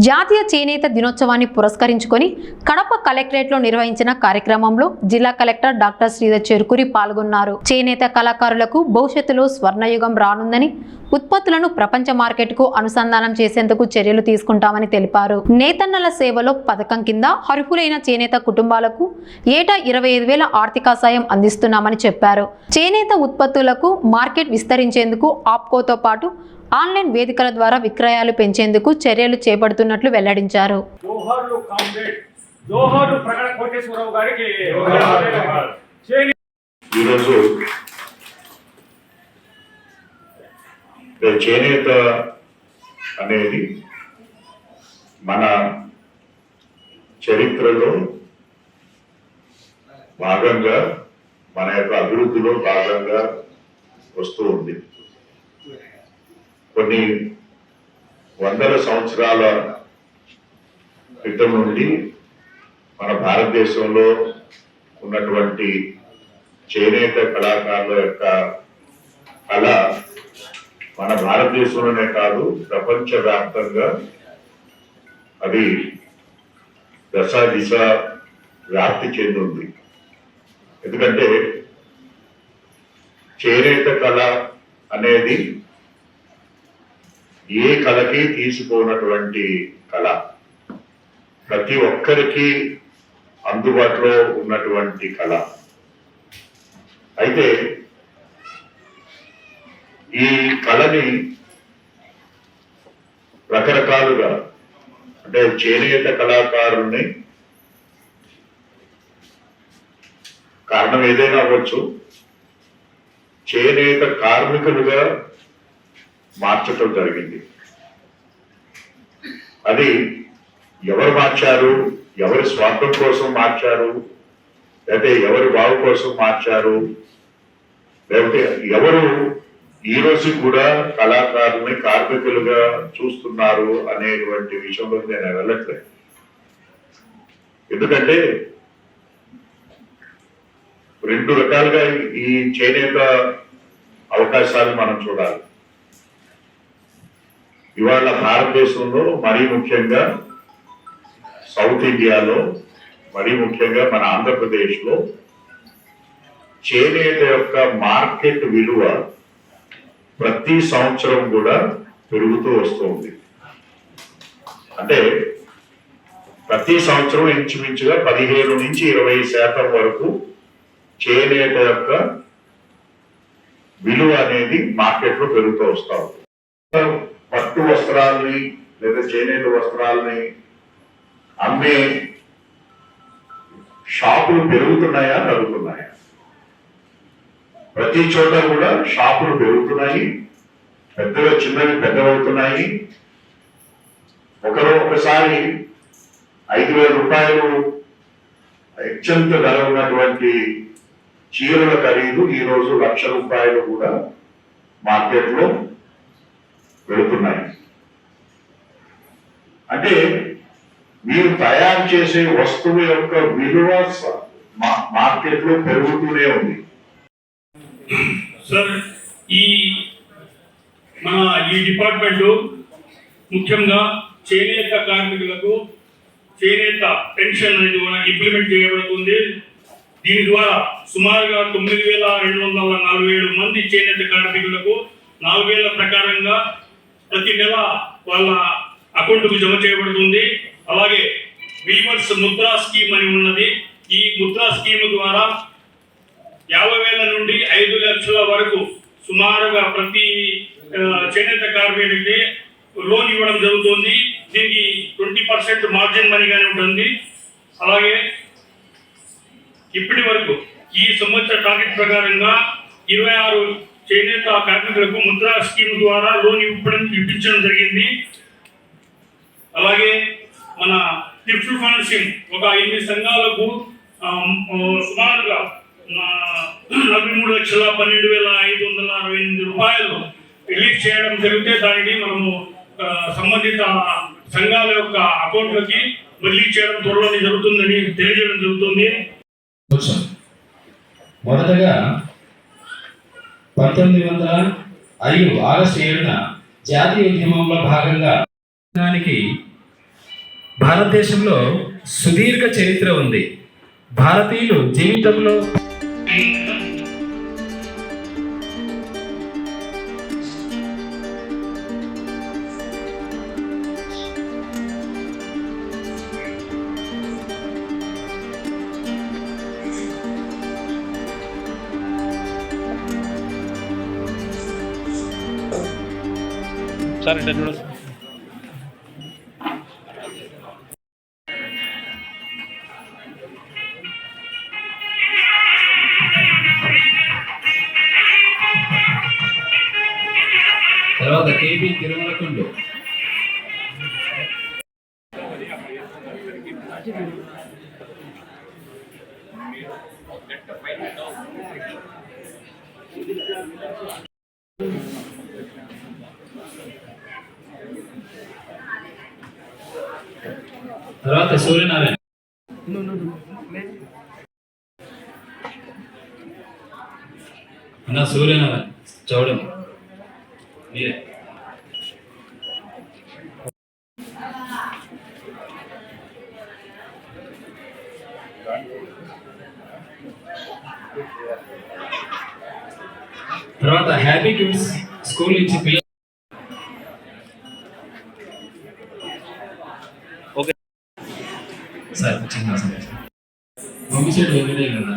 జాతీయ చేనేత దినోత్సవాన్ని పురస్కరించుకొని కడప కలెక్టరేట్లో నిర్వహించిన కార్యక్రమంలో జిల్లా కలెక్టర్ డాక్టర్ శ్రీధర్ చెరుకూరి పాల్గొన్నారు. చేనేత కళాకారులకు భవిష్యత్తులో స్వర్ణయుగం రానుందని, ఉత్పత్తులను ప్రపంచ మార్కెట్కు అనుసంధానం చేసేందుకు చర్యలు తీసుకుంటామని తెలిపారు. నేతన్నల సేవలో పథకం కింద అర్హులైన చేనేత కుటుంబాలకు ఏటా 25,000 ఆర్థిక సాయం అందిస్తున్నామని చెప్పారు. చేనేత ఉత్పత్తులకు మార్కెట్ విస్తరించేందుకు ఆప్కోతో పాటు ఆన్లైన్ వేదికల ద్వారా విక్రయాలు పెంచేందుకు చర్యలు చేపడుతున్నట్లు వెల్లడించారు. చేనేత అనేది మన చరిత్రలో భాగంగా, మన యొక్క అభివృద్ధిలో భాగంగా వస్తూ ఉంది. కొన్ని వందల సంవత్సరాల క్రితం నుండి మన భారతదేశంలో ఉన్నటువంటి చేనేత కళాకారుల యొక్క కళ మన భారతదేశంలోనే కాదు, ప్రపంచ వ్యాప్తంగా అది దశ దిశ వ్యాప్తి చెందింది. ఎందుకంటే చేనేత కళ అనేది ఏ కళకి తీసుకోనటువంటి కళ, ప్రతి ఒక్కరికి అందుబాటులో ఉన్నటువంటి కళ. అయితే ఈ కళని రకరకాలుగా, అంటే చేనేత కళాకారుల్ని కారణం ఏదైనా అవ్వచ్చు, చేనేత కార్మికులుగా మార్చటం జరిగింది. అది ఎవరు మార్చారు, ఎవరి స్వార్థం కోసం మార్చారు, లేకపోతే ఎవరి బాగు కోసం మార్చారు, లేకపోతే ఎవరు ఈ రోజు కూడా కళాకారుల్ని కార్మికులుగా చూస్తున్నారు అనేటువంటి విషయంలో నేను వెళ్ళట్లేదు. ఎందుకంటే రెండు రకాలుగా ఈ చేనేత అవకాశాలు మనం చూడాలి. ఇవాళ భారతదేశంలో మరీ ముఖ్యంగా సౌత్ ఇండియాలో, మరీ ముఖ్యంగా మన ఆంధ్రప్రదేశ్లో చేనేత యొక్క మార్కెట్ విలువ ప్రతి సంవత్సరం కూడా పెరుగుతూ వస్తుంది. అంటే ప్రతి సంవత్సరం ఇంచుమించుగా 15 నుంచి 20% వరకు చేనేత యొక్క విలువ అనేది మార్కెట్లో పెరుగుతూ వస్తూ ఉంది. పట్టు వస్త్రాలని లేదా చేనేత వస్త్రాలని అమ్మే షాపులు పెరుగుతున్నాయా, తగ్గుతున్నాయా? ప్రతి చోట కూడా షాపులు పెరుగుతున్నాయి, పెద్దగా చిన్నవి పెద్దవవుతున్నాయి. ఒకసారి 5,000 రూపాయలు అత్యంత ధర ఉన్నటువంటి చీరల ఖరీదు ఈరోజు 1,00,000 రూపాయలు కూడా మార్కెట్లో పెడుతున్నాయి. అంటే మీరు తయారు చేసే వస్తువు యొక్క విలువ మార్కెట్లో పెరుగుతూనే ఉంది. సార్, మన ఈ డిపార్ట్మెంట్ ముఖ్యంగా చేనేత కార్మికులకు చేనేత పెన్షన్ అనేది ఇంప్లిమెంట్ చేయబడుతుంది. దీని ద్వారా సుమారుగా 9,247 మంది చేనేత కార్మికులకు 4,000 ప్రకారంగా ప్రతి నెల వాళ్ళ అకౌంట్కు జమ చేయబడుతుంది. అలాగే వీవర్స్ ముద్రా స్కీమ్ అని ఉన్నది. ఈ ముద్రా స్కీమ్ ద్వారా 50,000 నుండి 5 లక్షల వరకు సుమారుగా ప్రతి చేనేత కార్మికుడికి లోన్ ఇవ్వడం జరుగుతుంది. దీనికి 20% మార్జిన్ మనీగానే ఉంటుంది. అలాగే ఇప్పటి వరకు ఈ సంవత్సర టార్గెట్ ప్రకారంగా 26 చేనేత కార్మికులకు ముద్రా స్కీమ్ ద్వారా లోన్ ఇప్పించడం జరిగింది. అలాగే మన థ్రిఫ్ట్ ఫండ్సింగ్ ఒక 8 సంఘాలకు సుమారుగా 43,12,568 రూపాయలు రిలీజ్ చేయడం జరిగితే దానిని మనము సంబంధిత సంఘాల యొక్క అకౌంట్లకి రిలీజ్ చేయడం త్వరలోనే జరుగుతుందని తెలియజేయడం జరుగుతుంది. మొదటగా 1905 ఆగస్టు 7న జాతీయ ఉద్యమంలో భాగంగా దానికి భారతదేశంలో సుదీర్ఘ చరిత్ర ఉంది. భారతీయులు జీవితంలో తర్వాత కేపీ తిరుమలకుండు, తర్వాత సూర్యనారాయణ, అన్న సూర్యనారాయణ చౌడం మీరే. తర్వాత హ్యాపీ కిడ్స్ స్కూల్ నుంచి పిల్లలు సార్ చిన్న మమ్మీ సైడ్ కదా